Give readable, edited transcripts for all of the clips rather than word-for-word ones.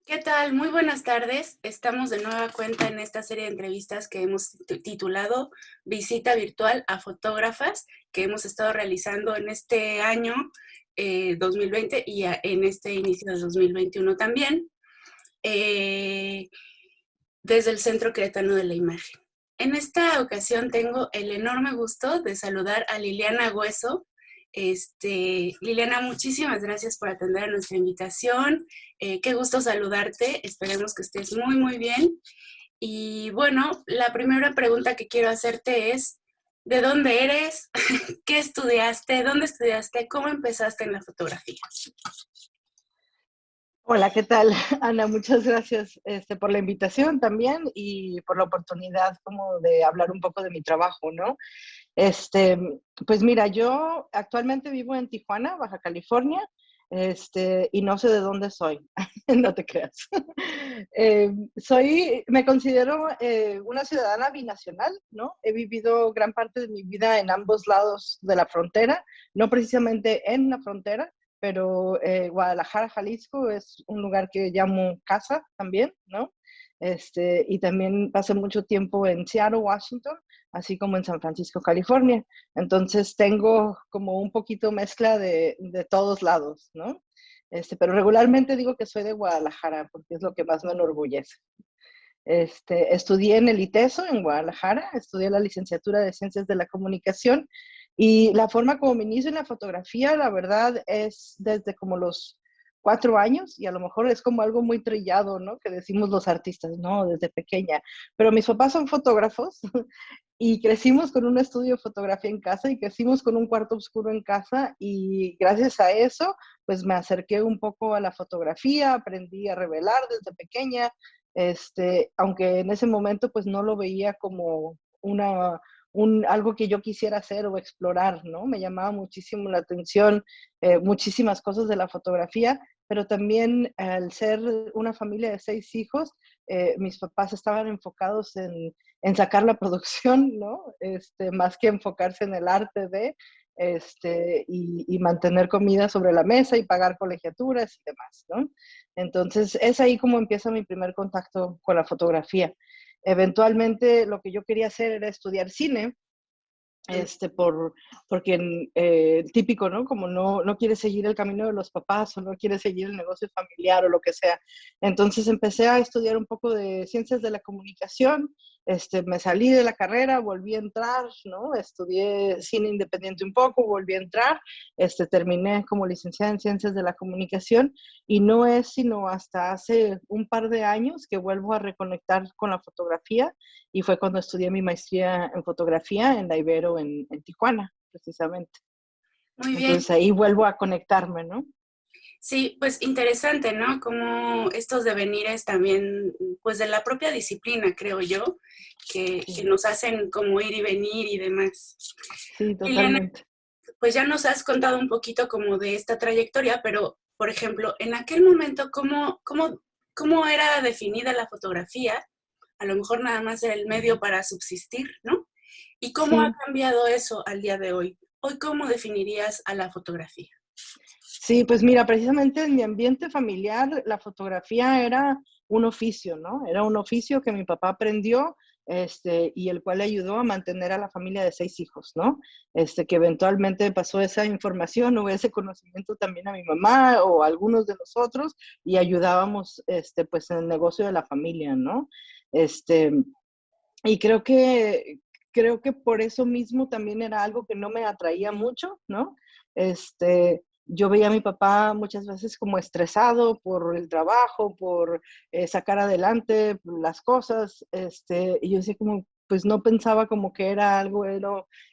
¿Qué tal? Muy buenas tardes. Estamos de nueva cuenta en esta serie de entrevistas que hemos titulado Visita virtual a fotógrafas, que hemos estado realizando en este año 2020 y en este inicio de 2021 también, eh, desde el Centro Cretano de la Imagen. En esta ocasión tengo el enorme gusto de saludar a Liliana Hueso. Liliana, muchísimas gracias por atender a nuestra invitación. Qué gusto saludarte. Esperemos que estés muy, muy bien. Y bueno, la primera pregunta que quiero hacerte es, ¿de dónde eres? ¿Qué estudiaste? ¿Dónde estudiaste? ¿Cómo empezaste en la fotografía? Hola, ¿qué tal? Ana, muchas gracias por la invitación también y por la oportunidad como de hablar un poco de mi trabajo, ¿no? Este, pues mira, yo actualmente vivo en Tijuana, Baja California, y no sé de dónde soy, no te creas. Me considero una ciudadana binacional, ¿no? He vivido gran parte de mi vida en ambos lados de la frontera, no precisamente en la frontera, pero Guadalajara, Jalisco es un lugar que llamo casa también, ¿no? Y también pasé mucho tiempo en Seattle, Washington, así como en San Francisco, California. Entonces tengo como un poquito mezcla de todos lados, ¿no? Pero regularmente digo que soy de Guadalajara porque es lo que más me enorgullece. Estudié en el ITESO en Guadalajara, estudié la licenciatura de Ciencias de la Comunicación y la forma como me inicio en la fotografía, la verdad, es desde como los 4 años y a lo mejor es como algo muy trillado, ¿no? Que decimos los artistas, no, desde pequeña. Pero mis papás son fotógrafos y crecimos con un estudio de fotografía en casa y crecimos con un cuarto oscuro en casa y gracias a eso, pues me acerqué un poco a la fotografía, aprendí a revelar desde pequeña, aunque en ese momento pues no lo veía como algo que yo quisiera hacer o explorar, ¿no? Me llamaba muchísimo la atención muchísimas cosas de la fotografía, pero también al ser una familia de 6 hijos, mis papás estaban enfocados en sacar la producción, ¿no? Más que enfocarse en el arte y mantener comida sobre la mesa y pagar colegiaturas y demás, ¿no? Entonces, es ahí como empieza mi primer contacto con la fotografía. Eventualmente, lo que yo quería hacer era estudiar cine, porque típico, ¿no? Como no quiere seguir el camino de los papás o no quiere seguir el negocio familiar o lo que sea. Entonces empecé a estudiar un poco de ciencias de la comunicación, me salí de la carrera, volví a entrar, ¿no? Estudié cine independiente un poco, volví a entrar, terminé como licenciada en ciencias de la comunicación y no es sino hasta hace un par de años que vuelvo a reconectar con la fotografía y fue cuando estudié mi maestría en fotografía en la Ibero en Tijuana, precisamente. Muy bien. Entonces ahí vuelvo a conectarme, ¿no? Sí, pues interesante, ¿no? Como estos devenires también, pues de la propia disciplina, creo yo, que Sí, nos hacen como ir y venir y demás. sí, Liliana, totalmente. pues ya nos has contado un poquito como de esta trayectoria, pero, por ejemplo, en aquel momento, ¿cómo era definida la fotografía? A lo mejor nada más era el medio para subsistir, ¿no? ¿Y cómo ha Sí, cambiado eso al día de hoy? Hoy, ¿cómo definirías a la fotografía? sí, pues mira, precisamente en mi ambiente familiar la fotografía era un oficio, ¿no? Era un oficio que mi papá aprendió, y el cual le ayudó a mantener a la familia de 6 hijos, ¿no? Que eventualmente pasó esa información o ese conocimiento también a mi mamá o a algunos de nosotros y ayudábamos, pues en el negocio de la familia, ¿no? Este, y creo que por eso mismo también era algo que no me atraía mucho, ¿no? Yo veía a mi papá muchas veces como estresado por el trabajo, por sacar adelante las cosas, y yo decía como, pues no pensaba como que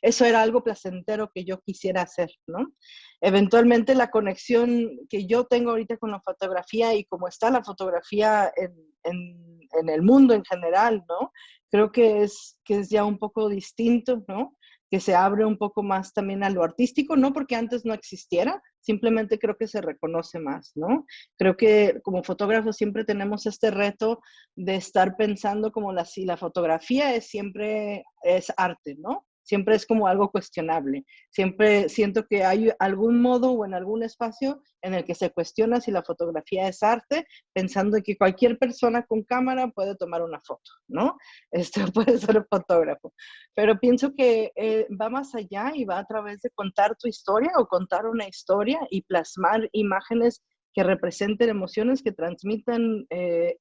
eso era algo placentero que yo quisiera hacer, ¿no? Eventualmente la conexión que yo tengo ahorita con la fotografía y cómo está la fotografía en el mundo en general, ¿no? Creo que es ya un poco distinto, ¿no? Que se abre un poco más también a lo artístico, no porque antes no existiera, simplemente creo que se reconoce más, ¿no? Creo que como fotógrafos siempre tenemos este reto de estar pensando como si la fotografía siempre es arte, ¿no? siempre es como algo cuestionable. Siempre siento que hay algún modo o en algún espacio en el que se cuestiona si la fotografía es arte, pensando que cualquier persona con cámara puede tomar una foto, ¿no? Puede ser fotógrafo. Pero pienso que va más allá y va a través de contar tu historia o contar una historia y plasmar imágenes que representen emociones, que transmitan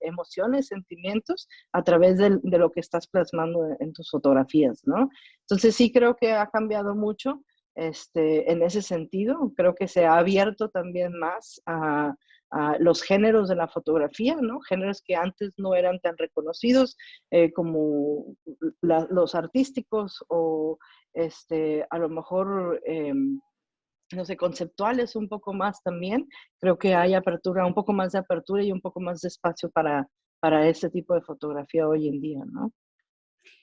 emociones, sentimientos a través de lo que estás plasmando en tus fotografías, ¿no? Entonces sí creo que ha cambiado mucho en ese sentido. Creo que se ha abierto también más a los géneros de la fotografía, ¿no? Géneros que antes no eran tan reconocidos como los artísticos o a lo mejor no sé, conceptuales un poco más también. Creo que hay apertura, un poco más de apertura y un poco más de espacio para ese tipo de fotografía hoy en día, ¿no?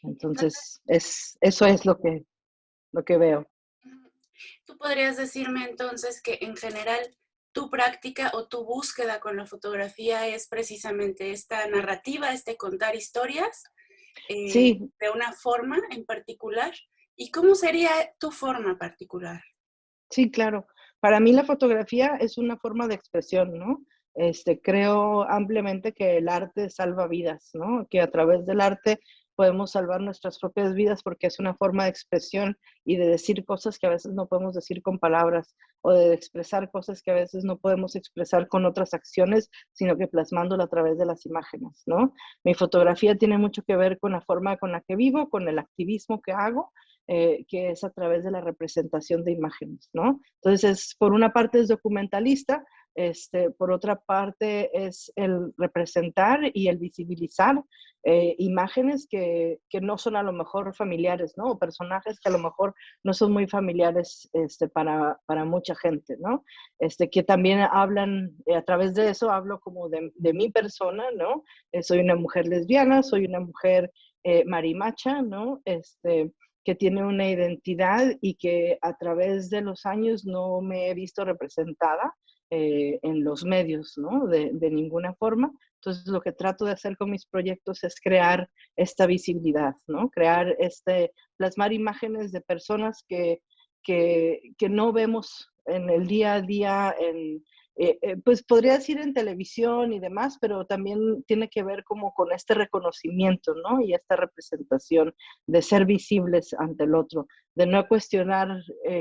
Entonces, eso es lo que veo. ¿Tú podrías decirme entonces que en general tu práctica o tu búsqueda con la fotografía es precisamente esta narrativa, este contar historias Sí, de una forma en particular? ¿Y cómo sería tu forma particular? sí, claro. Para mí la fotografía es una forma de expresión, ¿no? Creo ampliamente que el arte salva vidas, ¿no? Que a través del arte podemos salvar nuestras propias vidas porque es una forma de expresión y de decir cosas que a veces no podemos decir con palabras o de expresar cosas que a veces no podemos expresar con otras acciones, sino que plasmándolo a través de las imágenes, ¿no? Mi fotografía tiene mucho que ver con la forma con la que vivo, con el activismo que hago, que es a través de la representación de imágenes, ¿no? Entonces, por una parte es documentalista, por otra parte es el representar y el visibilizar imágenes que no son a lo mejor familiares, ¿no? O personajes que a lo mejor no son muy familiares para mucha gente, ¿no? Que también hablan, a través de eso hablo como de mi persona, ¿no? Soy una mujer lesbiana, soy una mujer marimacha, ¿no? Que tiene una identidad y que a través de los años no me he visto representada en los medios, ¿no? De ninguna forma. Entonces, lo que trato de hacer con mis proyectos es crear esta visibilidad, ¿no? Plasmar imágenes de personas que no vemos en el día a día, pues podría decir en televisión y demás, pero también tiene que ver como con este reconocimiento, ¿no? Y esta representación de ser visibles ante el otro, de no cuestionar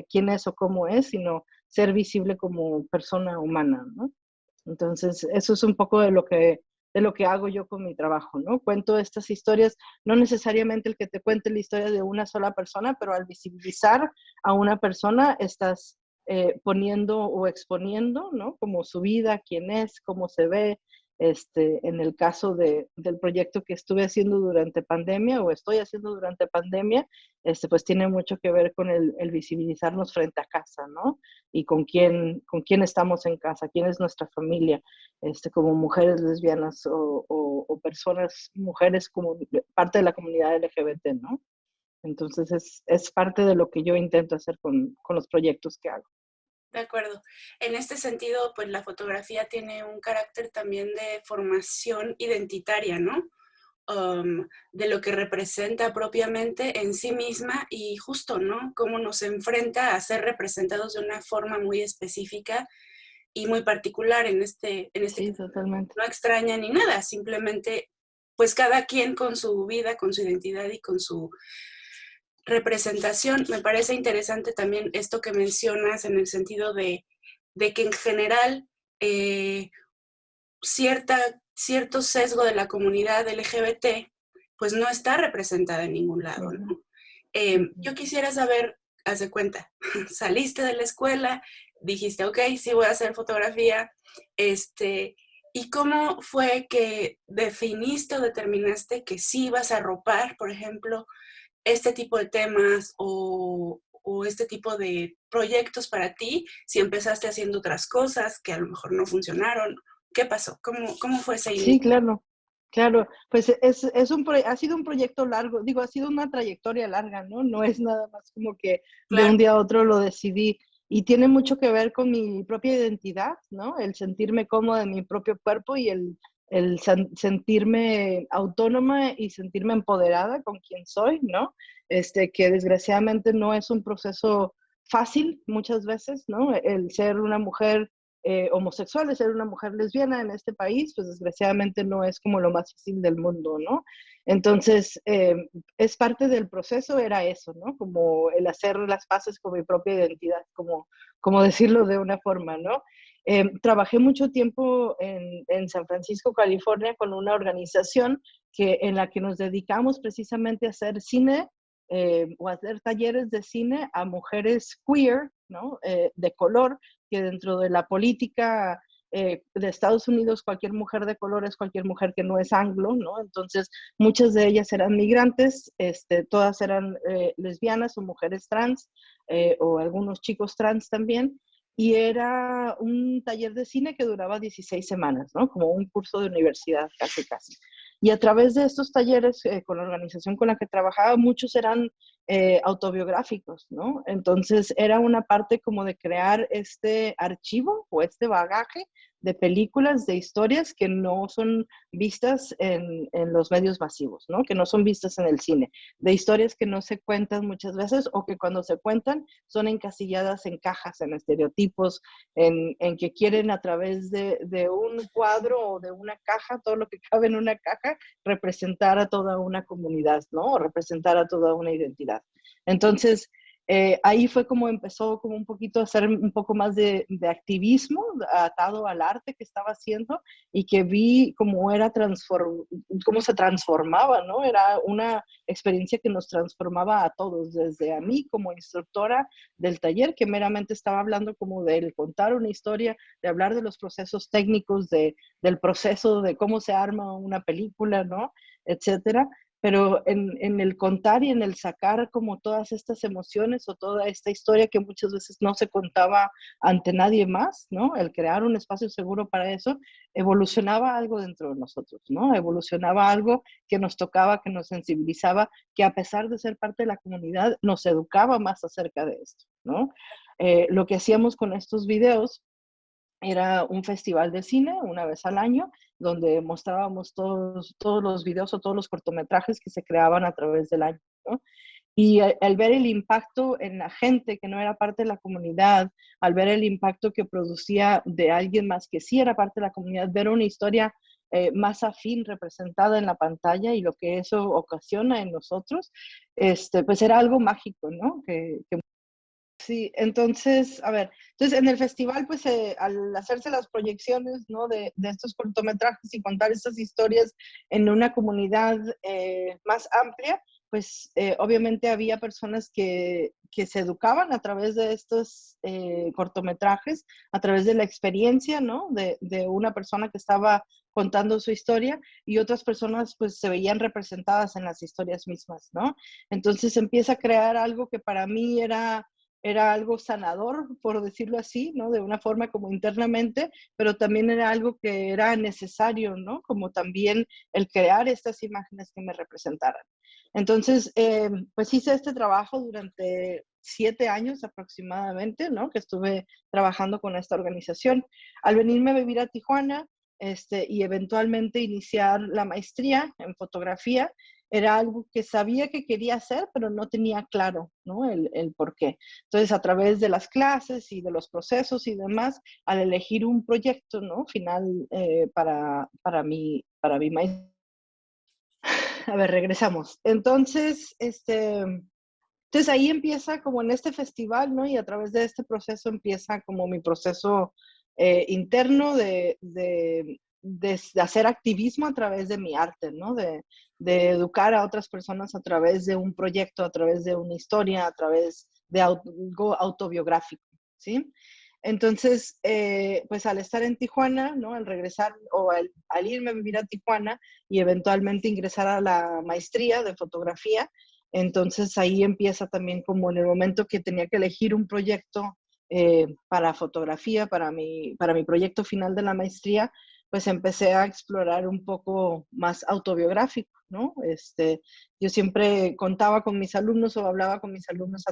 quién es o cómo es, sino ser visible como persona humana, ¿no? Entonces, eso es un poco de lo que hago yo con mi trabajo, ¿no? Cuento estas historias, no necesariamente el que te cuente la historia de una sola persona, pero al visibilizar a una persona estás poniendo o exponiendo, ¿no? Como su vida, quién es, cómo se ve. En el caso del proyecto que estuve haciendo durante pandemia o estoy haciendo durante pandemia, pues tiene mucho que ver con el visibilizarnos frente a casa, ¿no? Y con quién estamos en casa, quién es nuestra familia, como mujeres lesbianas o personas, mujeres como parte de la comunidad LGBT, ¿no? Entonces es parte de lo que yo intento hacer con los proyectos que hago. De acuerdo. En este sentido, pues la fotografía tiene un carácter también de formación identitaria, ¿no? De lo que representa propiamente en sí misma y justo, ¿no? Cómo nos enfrenta a ser representados de una forma muy específica y muy particular en este Sí, caso. totalmente. No extraña ni nada, simplemente pues cada quien con su vida, con su identidad y con su representación. Me parece interesante también esto que mencionas en el sentido de que en general cierto sesgo de la comunidad LGBT pues no está representada en ningún lado, Uh-huh. ¿no? Uh-huh. Yo quisiera saber, haz de cuenta, saliste de la escuela, dijiste, ok, sí voy a hacer fotografía, ¿y cómo fue que definiste o determinaste que sí ibas a arropar, por ejemplo, este tipo de temas o este tipo de proyectos para ti, si empezaste haciendo otras cosas que a lo mejor no funcionaron? ¿Qué pasó? ¿Cómo fue ese Sí, inicio? claro, claro. Pues ha sido un proyecto largo, digo, ha sido una trayectoria larga, ¿no? No es nada más como que de Claro, un día a otro lo decidí. Y tiene mucho que ver con mi propia identidad, ¿no? El sentirme cómoda en mi propio cuerpo y sentirme autónoma y sentirme empoderada con quien soy, ¿no? Que desgraciadamente no es un proceso fácil muchas veces, ¿no? El ser una mujer homosexual, el ser una mujer lesbiana en este país, pues desgraciadamente no es como lo más fácil del mundo, ¿no? Entonces, es parte del proceso, era eso, ¿no? Como el hacer las paces con mi propia identidad, como decirlo de una forma, ¿no? Trabajé mucho tiempo en San Francisco, California, con una organización en la que nos dedicamos precisamente a hacer cine o a hacer talleres de cine a mujeres queer, ¿no? De color, que dentro de la política de Estados Unidos cualquier mujer de color es cualquier mujer que no es anglo, ¿no? Entonces muchas de ellas eran migrantes, todas eran lesbianas o mujeres trans o algunos chicos trans también. Y era un taller de cine que duraba 16 semanas, ¿no? Como un curso de universidad, casi, casi. Y a través de estos talleres, con la organización con la que trabajaba, muchos eran autobiográficos, ¿no? Entonces era una parte como de crear este archivo o este bagaje de películas, de historias que no son vistas en los medios masivos, ¿no? Que no son vistas en el cine, de historias que no se cuentan muchas veces o que cuando se cuentan son encasilladas en cajas, en estereotipos, en que quieren a través de un cuadro o de una caja, todo lo que cabe en una caja, representar a toda una comunidad, ¿no? O representar a toda una identidad. Entonces, ahí fue como empezó como un poquito a hacer un poco más de activismo atado al arte que estaba haciendo y que vi cómo cómo se transformaba, ¿no? Era una experiencia que nos transformaba a todos, desde a mí como instructora del taller, que meramente estaba hablando como de contar una historia, de hablar de los procesos técnicos, del proceso de cómo se arma una película, ¿no? Etcétera, pero en el contar y en el sacar como todas estas emociones o toda esta historia que muchas veces no se contaba ante nadie más, ¿no? El crear un espacio seguro para eso, evolucionaba algo dentro de nosotros, ¿no? Evolucionaba algo que nos tocaba, que nos sensibilizaba, que a pesar de ser parte de la comunidad, nos educaba más acerca de esto, ¿no? Lo que hacíamos con estos videos era un festival de cine una vez al año, donde mostrábamos todos los videos o todos los cortometrajes que se creaban a través del año, ¿no? Y al ver el impacto en la gente que no era parte de la comunidad, al ver el impacto que producía de alguien más que sí era parte de la comunidad, ver una historia más afín representada en la pantalla y lo que eso ocasiona en nosotros, pues era algo mágico, ¿no? Sí, entonces, a ver, entonces en el festival, pues al hacerse las proyecciones, ¿no? De estos cortometrajes y contar estas historias en una comunidad más amplia, pues obviamente había personas que se educaban a través de estos cortometrajes, a través de la experiencia, ¿no? De una persona que estaba contando su historia y otras personas pues se veían representadas en las historias mismas, ¿no? Entonces empieza a crear algo que para mí era algo sanador, por decirlo así, ¿no? De una forma como internamente, pero también era algo que era necesario, ¿no? Como también el crear estas imágenes que me representaran. Entonces, pues hice este trabajo durante 7 años aproximadamente, ¿no? Que estuve trabajando con esta organización. Al venirme a vivir a Tijuana, y eventualmente iniciar la maestría en fotografía, era algo que sabía que quería hacer, pero no tenía claro, ¿no? El por qué. Entonces, a través de las clases y de los procesos y demás, al elegir un proyecto, ¿no? Final para mi maestría. A ver, regresamos. Entonces ahí empieza como en este festival, ¿no? Y a través de este proceso empieza como mi proceso interno de hacer activismo a través de mi arte, ¿no? De educar a otras personas a través de un proyecto, a través de una historia, a través de algo autobiográfico, ¿sí? Entonces, pues al estar en Tijuana, ¿no? Al regresar o al irme a vivir a Tijuana y eventualmente ingresar a la maestría de fotografía, entonces ahí empieza también como en el momento que tenía que elegir un proyecto para fotografía, para mi proyecto final de la maestría, pues empecé a explorar un poco más autobiográfico, ¿no? Yo siempre contaba con mis alumnos o hablaba con mis alumnos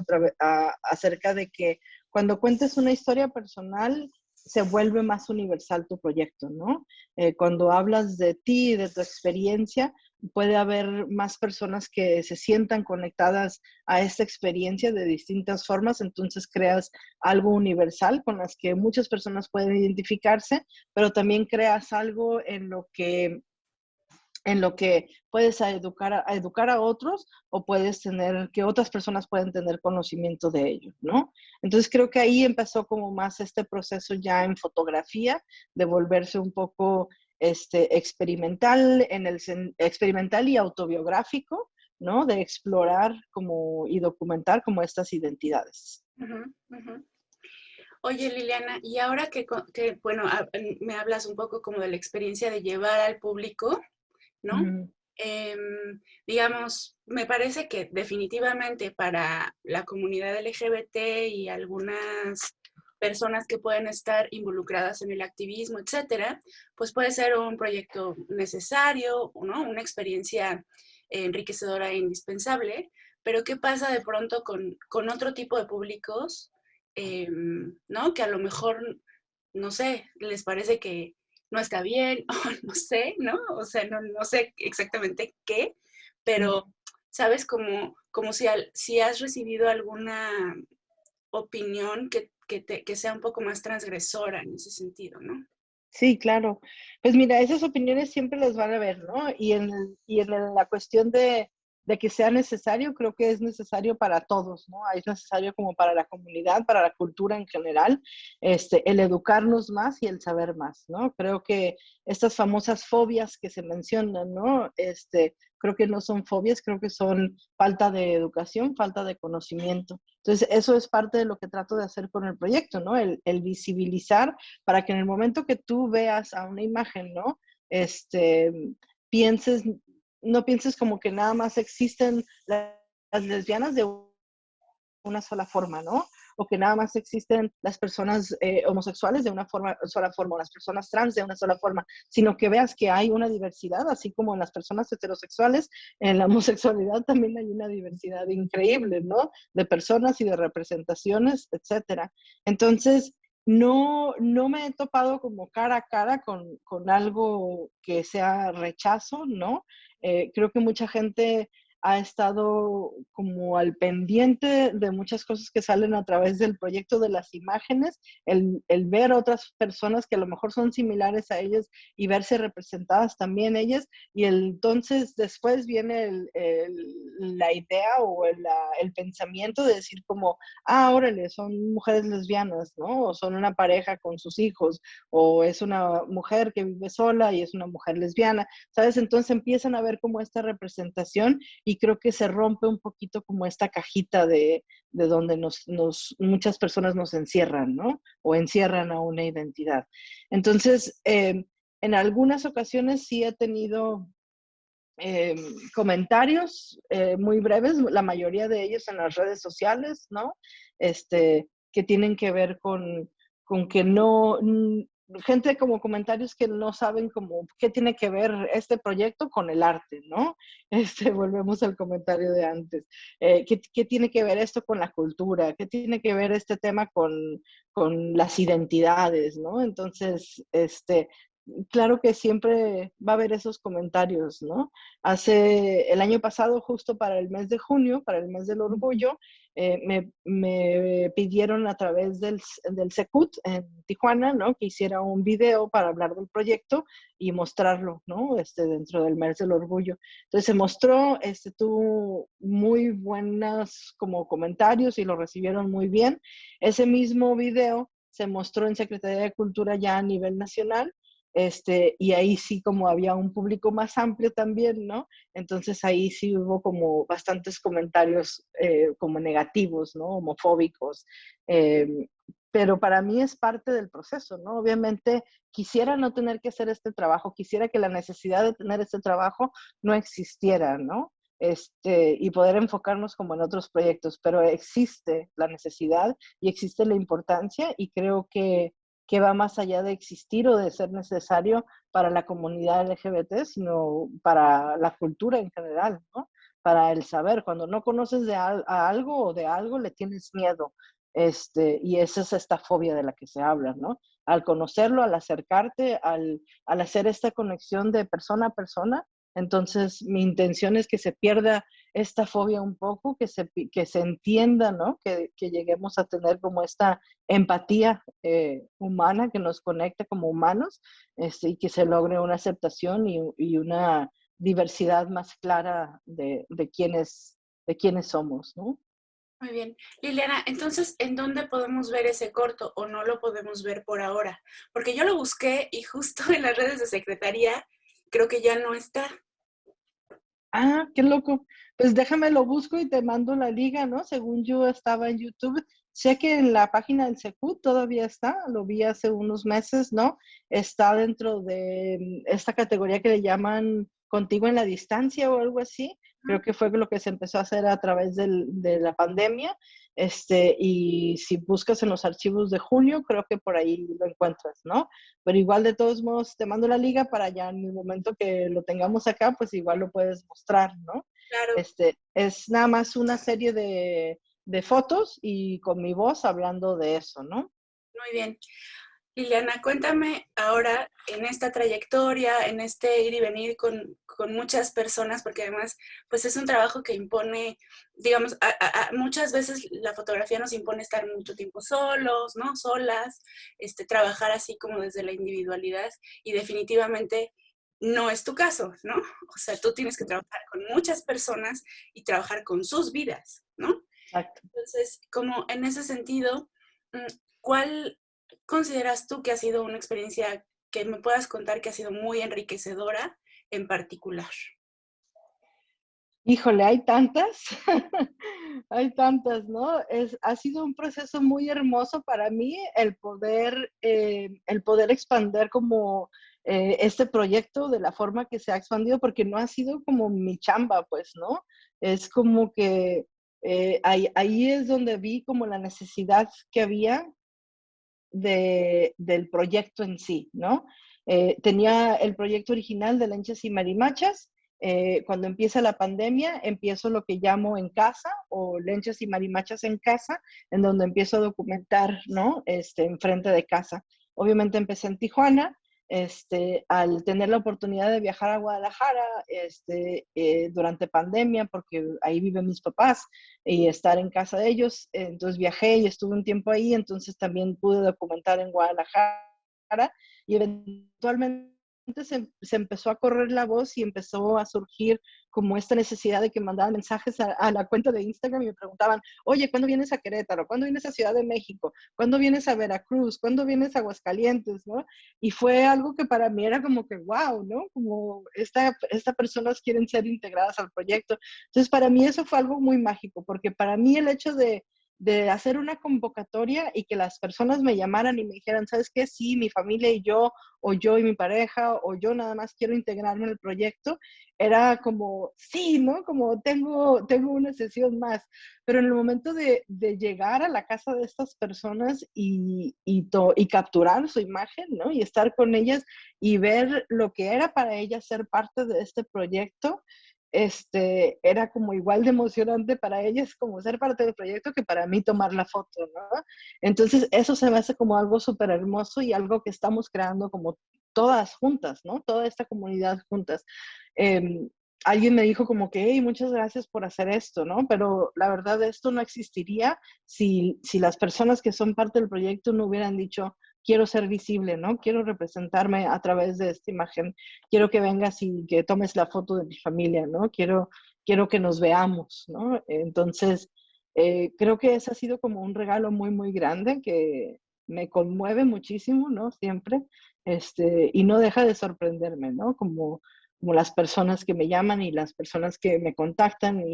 acerca de que cuando cuentes una historia personal, se vuelve más universal tu proyecto, ¿no? Cuando hablas de ti, de tu experiencia, puede haber más personas que se sientan conectadas a esta experiencia de distintas formas, entonces creas algo universal con las que muchas personas pueden identificarse, pero también creas algo en lo que puedes educar a otros o puedes tener, que otras personas pueden tener conocimiento de ello, ¿no? Entonces creo que ahí empezó como más este proceso ya en fotografía, de volverse un poco experimental, experimental y autobiográfico, ¿no? De explorar como, y documentar como estas identidades. Uh-huh, uh-huh. Oye, Liliana, y ahora bueno, me hablas un poco como de la experiencia de llevar al público, ¿no? Uh-huh. Digamos, me parece que definitivamente para la comunidad LGBT y algunas personas que pueden estar involucradas en el activismo, etcétera, pues puede ser un proyecto necesario, ¿no? Una experiencia enriquecedora e indispensable, pero ¿qué pasa de pronto con otro tipo de públicos, ¿no? Que a lo mejor, no sé, les parece que no está bien, o no sé, ¿no? O sea, no sé exactamente qué, pero, ¿sabes? Como si has recibido alguna opinión que sea un poco más transgresora en ese sentido, ¿no? Sí, claro. Pues mira, esas opiniones siempre las van a ver, ¿no? La cuestión de que sea necesario, creo que es necesario para todos, ¿no? Es necesario como para la comunidad, para la cultura en general, el educarnos más y el saber más, ¿no? Creo que estas famosas fobias que se mencionan, ¿no? Creo que no son fobias, creo que son falta de educación, falta de conocimiento. Entonces, eso es parte de lo que trato de hacer con el proyecto, ¿no? El visibilizar para que en el momento que tú veas a una imagen, ¿no? Pienses, no pienses como que nada más existen las lesbianas de una sola forma, ¿no? O que nada más existen las personas homosexuales de una sola forma, o las personas trans de una sola forma, sino que veas que hay una diversidad, así como en las personas heterosexuales, en la homosexualidad también hay una diversidad increíble, ¿no? De personas y de representaciones, etcétera. Entonces, no me he topado como cara a cara con algo que sea rechazo, ¿no? Creo que mucha gente ha estado como al pendiente de muchas cosas que salen a través del proyecto, de las imágenes, el ver otras personas que a lo mejor son similares a ellas y verse representadas también ellas, y entonces después viene la idea o el pensamiento de decir como, ah, órale, son mujeres lesbianas, ¿no? O son una pareja con sus hijos, o es una mujer que vive sola y es una mujer lesbiana, ¿sabes? Entonces empiezan a ver como esta representación y creo que se rompe un poquito como esta cajita de donde muchas personas nos encierran, ¿no? O encierran a una identidad. Entonces, en algunas ocasiones sí he tenido comentarios muy breves, la mayoría de ellos en las redes sociales, ¿no? Que tienen que ver con que no, gente como comentarios que no saben como qué tiene que ver este proyecto con el arte, ¿no? Volvemos al comentario de antes. ¿Qué tiene que ver esto con la cultura? ¿Qué tiene que ver este tema con las identidades, ¿no? Entonces, claro que siempre va a haber esos comentarios, ¿no? El año pasado, justo para el mes de junio, para el mes del orgullo, me pidieron a través del Secut en Tijuana, ¿no? Que hiciera un video para hablar del proyecto y mostrarlo, ¿no? Dentro del mes del orgullo. Entonces se mostró, tuvo muy buenos como comentarios y lo recibieron muy bien. Ese mismo video se mostró en Secretaría de Cultura ya a nivel nacional. Y ahí sí como había un público más amplio también, ¿no? Entonces ahí sí hubo como bastantes comentarios como negativos, ¿no? Homofóbicos. Pero para mí es parte del proceso, ¿no? Obviamente quisiera no tener que hacer este trabajo, quisiera que la necesidad de tener este trabajo no existiera, ¿no? Y poder enfocarnos como en otros proyectos, pero existe la necesidad y existe la importancia y creo que va más allá de existir o de ser necesario para la comunidad LGBT, sino para la cultura en general, ¿no? Para el saber. Cuando no conoces a algo o de algo, le tienes miedo. Y esa es esta fobia de la que se habla, ¿no? Al conocerlo, al acercarte, al hacer esta conexión de persona a persona, entonces mi intención es que se pierda esta fobia un poco, que se entienda, ¿no? Que lleguemos a tener como esta empatía humana que nos conecta como humanos, y que se logre una aceptación y una diversidad más clara de quiénes somos, ¿no? Muy bien. Liliana, entonces, ¿en dónde podemos ver ese corto o no lo podemos ver por ahora? Porque yo lo busqué y justo en las redes de secretaría creo que ya no está. Ah, qué loco. Pues déjame lo busco y te mando la liga, ¿no? Según yo estaba en YouTube. Sé que en la página del Secut todavía está, lo vi hace unos meses, ¿no? Está dentro de esta categoría que le llaman Contigo en la Distancia o algo así. Creo que fue lo que se empezó a hacer a través de la pandemia. Y si buscas en los archivos de junio, creo que por ahí lo encuentras, ¿no? Pero igual de todos modos te mando la liga para ya en el momento que lo tengamos acá, pues igual lo puedes mostrar, ¿no? Claro, Es nada más una serie de fotos y con mi voz hablando de eso, ¿no? muy bien. Liliana, cuéntame ahora en esta trayectoria, en este ir y venir con muchas personas, porque además, pues es un trabajo que impone, digamos, muchas veces la fotografía nos impone estar mucho tiempo solos, ¿no? Solas, trabajar así como desde la individualidad y definitivamente no es tu caso, ¿no? O sea, tú tienes que trabajar con muchas personas y trabajar con sus vidas, ¿no? Exacto. Entonces, como en ese sentido, ¿cuál consideras tú que ha sido una experiencia que me puedas contar que ha sido muy enriquecedora en particular? Híjole, hay tantas, hay tantas, ¿no? Ha sido un proceso muy hermoso para mí el poder expandir como este proyecto de la forma que se ha expandido, porque no ha sido como mi chamba, pues, ¿no? Es como que ahí es donde vi como la necesidad que había del proyecto en sí, ¿no? Tenía el proyecto original de Lenchas y Marimachas. Cuando empieza la pandemia, empiezo lo que llamo en casa o Lenchas y Marimachas en casa, en donde empiezo a documentar, ¿no? Enfrente de casa. Obviamente empecé en Tijuana. Al tener la oportunidad de viajar a Guadalajara durante pandemia, porque ahí viven mis papás, y estar en casa de ellos. Entonces viajé y estuve un tiempo ahí, entonces también pude documentar en Guadalajara y eventualmente se empezó a correr la voz y empezó a surgir como esta necesidad de que mandaban mensajes a la cuenta de Instagram y me preguntaban, oye, ¿cuándo vienes a Querétaro? ¿Cuándo vienes a Ciudad de México? ¿Cuándo vienes a Veracruz? ¿Cuándo vienes a Aguascalientes? ¿No? Y fue algo que para mí era como que, wow, ¿no? Como estas personas quieren ser integradas al proyecto. Entonces, para mí eso fue algo muy mágico, porque para mí el hecho de hacer una convocatoria y que las personas me llamaran y me dijeran, ¿sabes qué? Sí, mi familia y yo, o yo y mi pareja, o yo nada más quiero integrarme en el proyecto, era como, sí, ¿no? Como tengo una sesión más. Pero en el momento de llegar a la casa de estas personas y capturar su imagen, ¿no? Y estar con ellas y ver lo que era para ellas ser parte de este proyecto, era como igual de emocionante para ellas como ser parte del proyecto que para mí tomar la foto, ¿no? Entonces eso se me hace como algo súper hermoso y algo que estamos creando como todas juntas, ¿no? Toda esta comunidad juntas. Eh, Alguien me dijo como que, hey, muchas gracias por hacer esto, ¿no? Pero la verdad esto no existiría si las personas que son parte del proyecto no hubieran dicho, quiero ser visible, ¿no? Quiero representarme a través de esta imagen, quiero que vengas y que tomes la foto de mi familia, ¿no? Quiero que nos veamos, ¿no? Entonces, creo que ese ha sido como un regalo muy, muy grande que me conmueve muchísimo, ¿no? Siempre, y no deja de sorprenderme, ¿no? Como las personas que me llaman y las personas que me contactan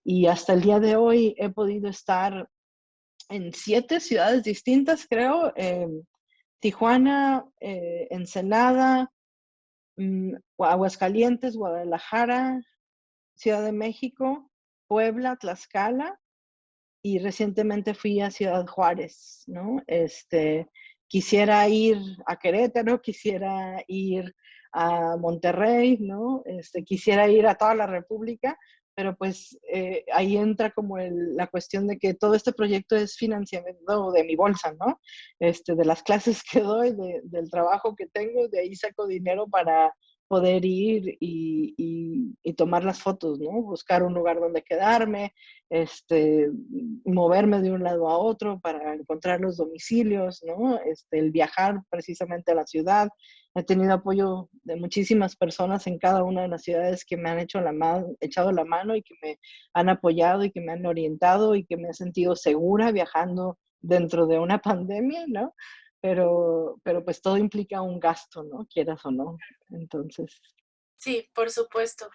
y hasta el día de hoy he podido estar en 7 ciudades distintas, creo, Tijuana, Ensenada, Aguascalientes, Guadalajara, Ciudad de México, Puebla, Tlaxcala y recientemente fui a Ciudad Juárez, ¿no? Quisiera ir a Querétaro, quisiera ir a Monterrey, ¿no? Quisiera ir a toda la República, pero pues ahí entra como la cuestión de que todo este proyecto es financiamiento de mi bolsa, ¿no? De las clases que doy, del trabajo que tengo, de ahí saco dinero para poder ir y tomar las fotos, ¿no? Buscar un lugar donde quedarme, moverme de un lado a otro para encontrar los domicilios, ¿no? El viajar precisamente a la ciudad. He tenido apoyo de muchísimas personas en cada una de las ciudades que me han echado la mano y que me han apoyado y que me han orientado y que me he sentido segura viajando dentro de una pandemia, ¿no? Pero pues todo implica un gasto, ¿no? Quieras o no. Entonces. Sí, por supuesto.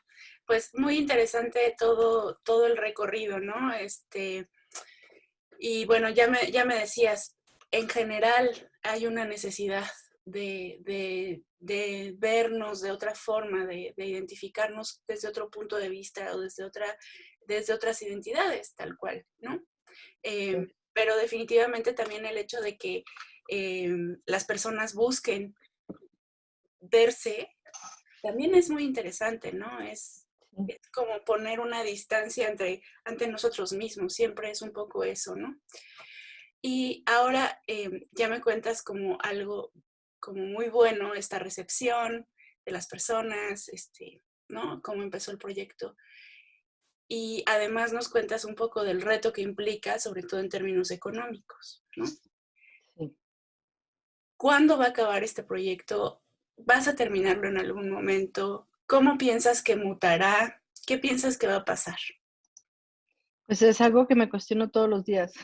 Pues muy interesante todo el recorrido, ¿no? Y bueno, ya me decías, en general hay una necesidad de vernos de otra forma, de identificarnos desde otro punto de vista o desde otras identidades, tal cual, ¿no? Pero definitivamente también el hecho de que las personas busquen verse también es muy interesante, ¿no? Es como poner una distancia ante nosotros mismos, siempre es un poco eso, ¿no? Y ahora ya me cuentas como algo como muy bueno, esta recepción de las personas, ¿no? Cómo empezó el proyecto. Y además nos cuentas un poco del reto que implica, sobre todo en términos económicos, ¿no? Sí. ¿Cuándo va a acabar este proyecto? ¿Vas a terminarlo en algún momento? ¿Cómo piensas que mutará? ¿Qué piensas que va a pasar? Pues es algo que me cuestiono todos los días,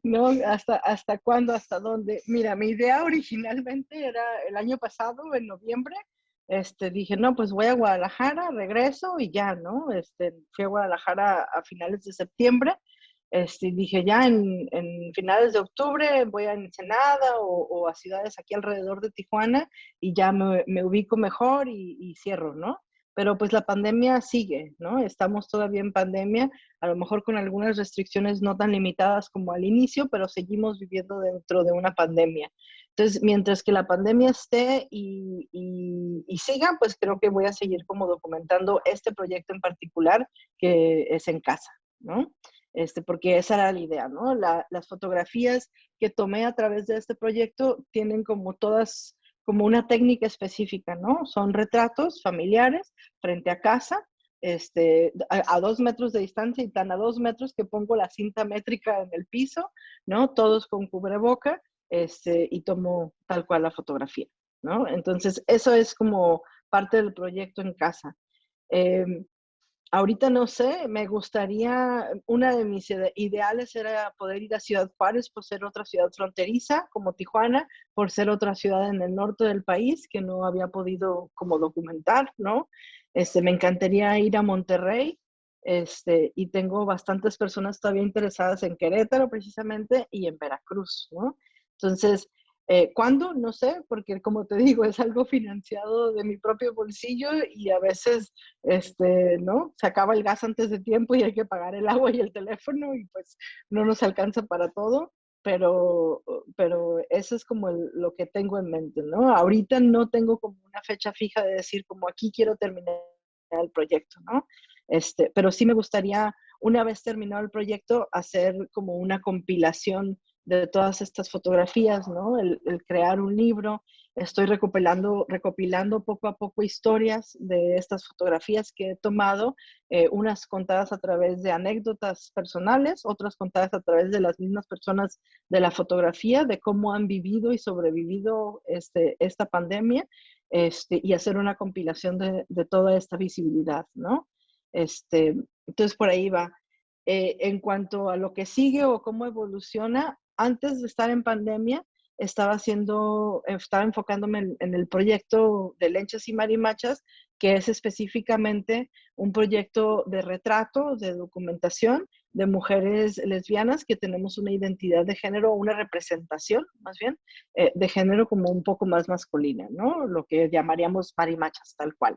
¿no? ¿Hasta cuándo? ¿Hasta dónde? Mira, mi idea originalmente era el año pasado, en noviembre, dije, no, pues voy a Guadalajara, regreso y ya, ¿no? Fui a Guadalajara a finales de septiembre, dije, ya en finales de octubre voy a Ensenada o a ciudades aquí alrededor de Tijuana y ya me ubico mejor y cierro, ¿no? Pero pues la pandemia sigue, ¿no? Estamos todavía en pandemia, a lo mejor con algunas restricciones no tan limitadas como al inicio, pero seguimos viviendo dentro de una pandemia. Entonces, mientras que la pandemia esté y siga, pues creo que voy a seguir como documentando este proyecto en particular, que es en casa, ¿no? Porque esa era la idea, ¿no? Las fotografías que tomé a través de este proyecto tienen como todas, como una técnica específica, ¿no? Son retratos familiares frente a casa, a 2 metros de distancia y tan a 2 metros que pongo la cinta métrica en el piso, ¿no? Todos con cubreboca, y tomo tal cual la fotografía, ¿no? Entonces, eso es como parte del proyecto en casa. Eh, Ahorita no sé, me gustaría, una de mis ideales era poder ir a Ciudad Juárez por ser otra ciudad fronteriza como Tijuana, por ser otra ciudad en el norte del país que no había podido como documentar, ¿no? Me encantaría ir a Monterrey, y tengo bastantes personas todavía interesadas en Querétaro precisamente y en Veracruz, ¿no? Entonces, ¿cuándo? No sé, porque como te digo, es algo financiado de mi propio bolsillo y a veces ¿no? Se acaba el gas antes de tiempo y hay que pagar el agua y el teléfono y pues no nos alcanza para todo, pero, pero eso es como lo que tengo en mente, ¿no? Ahorita no tengo como una fecha fija de decir como aquí quiero terminar el proyecto, ¿no? Pero sí me gustaría, una vez terminado el proyecto, hacer como una compilación de todas estas fotografías, ¿no? El crear un libro. Estoy recopilando poco a poco historias de estas fotografías que he tomado, unas contadas a través de anécdotas personales, otras contadas a través de las mismas personas de la fotografía, de cómo han vivido y sobrevivido esta pandemia, y hacer una compilación de toda esta visibilidad, ¿no? Entonces por ahí va. En cuanto a lo que sigue o cómo evoluciona, antes de estar en pandemia, estaba enfocándome en el proyecto de Lenchas y Marimachas, que es específicamente un proyecto de retrato, de documentación de mujeres lesbianas que tenemos una identidad de género, una representación más bien, de género como un poco más masculina, ¿no? Lo que llamaríamos marimachas, tal cual.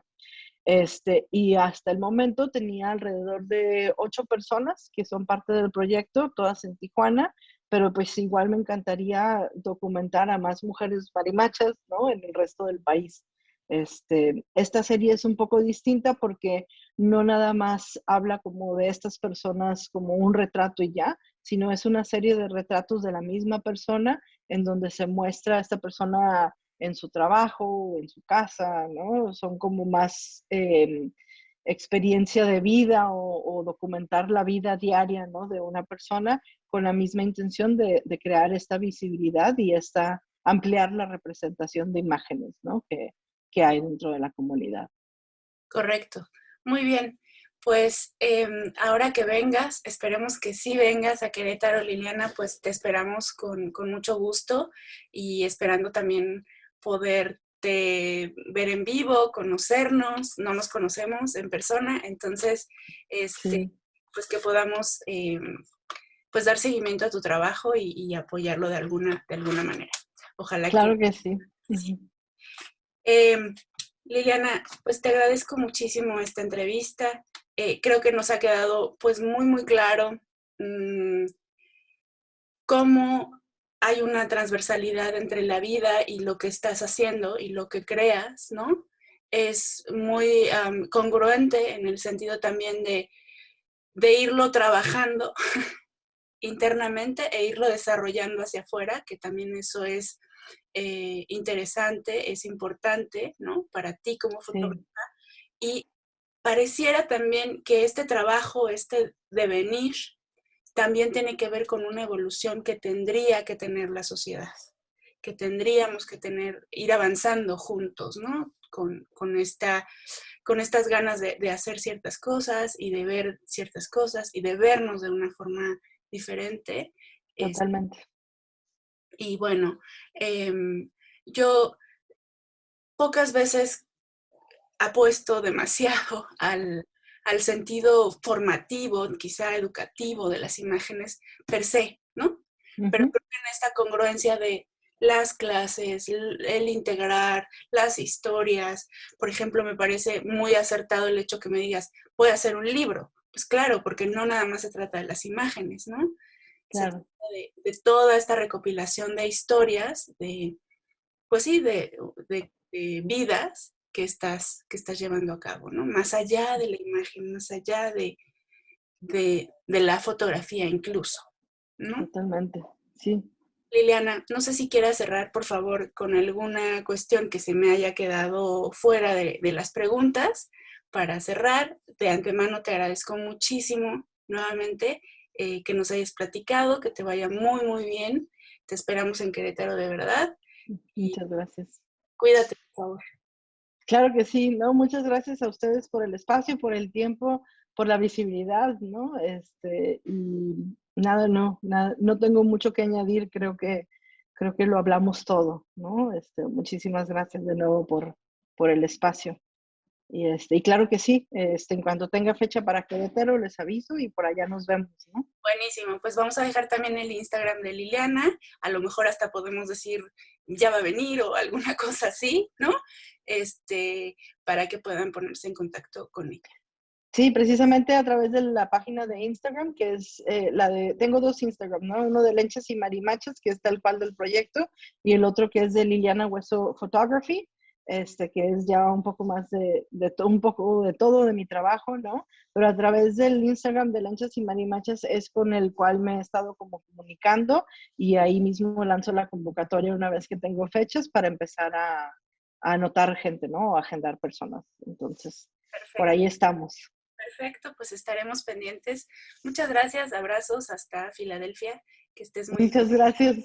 Y hasta el momento tenía alrededor de 8 personas que son parte del proyecto, todas en Tijuana, pero pues igual me encantaría documentar a más mujeres marimachas, ¿no? En el resto del país. Esta serie es un poco distinta porque no nada más habla como de estas personas como un retrato y ya, sino es una serie de retratos de la misma persona en donde se muestra a esta persona en su trabajo, en su casa, ¿no? Son como más experiencia de vida o documentar la vida diaria, ¿no? De una persona con la misma intención de crear esta visibilidad y ampliar la representación de imágenes, ¿no? Que hay dentro de la comunidad. Correcto. Muy bien. Pues ahora que vengas, esperemos que sí vengas a Querétaro, Liliana, pues te esperamos con mucho gusto y esperando también poderte ver en vivo, conocernos, no nos conocemos en persona, entonces, Sí, pues que podamos pues dar seguimiento a tu trabajo y apoyarlo de alguna manera. Ojalá que claro que sí. sí. Ujú. Liliana, pues te agradezco muchísimo esta entrevista. Creo que nos ha quedado pues muy, muy claro cómo hay una transversalidad entre la vida y lo que estás haciendo y lo que creas, ¿no? Es muy congruente en el sentido también de irlo trabajando internamente e irlo desarrollando hacia afuera, que también eso es interesante, es importante, ¿no? Para ti como fotógrafo. Sí, Y pareciera también que este trabajo, este devenir, también tiene que ver con una evolución que tendría que tener la sociedad, que tendríamos que tener, ir avanzando juntos, ¿no? Con estas ganas de hacer ciertas cosas y de ver ciertas cosas y de vernos de una forma diferente. totalmente. Y bueno, yo pocas veces apuesto demasiado al sentido formativo, quizá educativo de las imágenes per se, ¿no? Pero Ujú. creo que en esta congruencia de las clases, el integrar las historias, por ejemplo, me parece muy acertado el hecho que me digas, voy a hacer un libro. Pues claro, porque no nada más se trata de las imágenes, ¿no? Se trata Claro, de toda esta recopilación de historias, pues sí, de vidas que estás llevando a cabo, ¿no? Más allá de la imagen, más allá de la fotografía incluso, ¿no? totalmente. Sí. Liliana, no sé si quieras cerrar, por favor, con alguna cuestión que se me haya quedado fuera de las preguntas. Para cerrar, de antemano te agradezco muchísimo nuevamente que nos hayas platicado, que te vaya muy, muy bien. Te esperamos en Querétaro de verdad y Muchas gracias. cuídate, por favor. Claro que sí, ¿no? Muchas gracias a ustedes por el espacio, por el tiempo, por la visibilidad, ¿no? Y nada, no tengo mucho que añadir, creo que lo hablamos todo, ¿no? Muchísimas gracias de nuevo por el espacio. Y claro que sí, en cuanto tenga fecha para Querétaro les aviso y por allá nos vemos, ¿no? Buenísimo, pues vamos a dejar también el Instagram de Liliana, a lo mejor hasta podemos decir ya va a venir o alguna cosa así, ¿no? Para que puedan ponerse en contacto con ella. Sí, precisamente a través de la página de Instagram, que es tengo dos Instagram, ¿no? Uno de Lenchas y Marimachas, que es tal cual del proyecto, y el otro que es de Liliana Hueso Photography, que es ya un poco más un poco de todo de mi trabajo, ¿no? Pero a través del Instagram de Lenchas y Marimachas es con el cual me he estado como comunicando y ahí mismo lanzo la convocatoria una vez que tengo fechas para empezar a anotar gente, ¿no? O agendar personas. Entonces, por Perfecto, ahí estamos. perfecto, pues estaremos pendientes. Muchas gracias, abrazos hasta Filadelfia, que estés muy bien. Muchas gracias.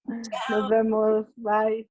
Nos Chao. vemos. Bye.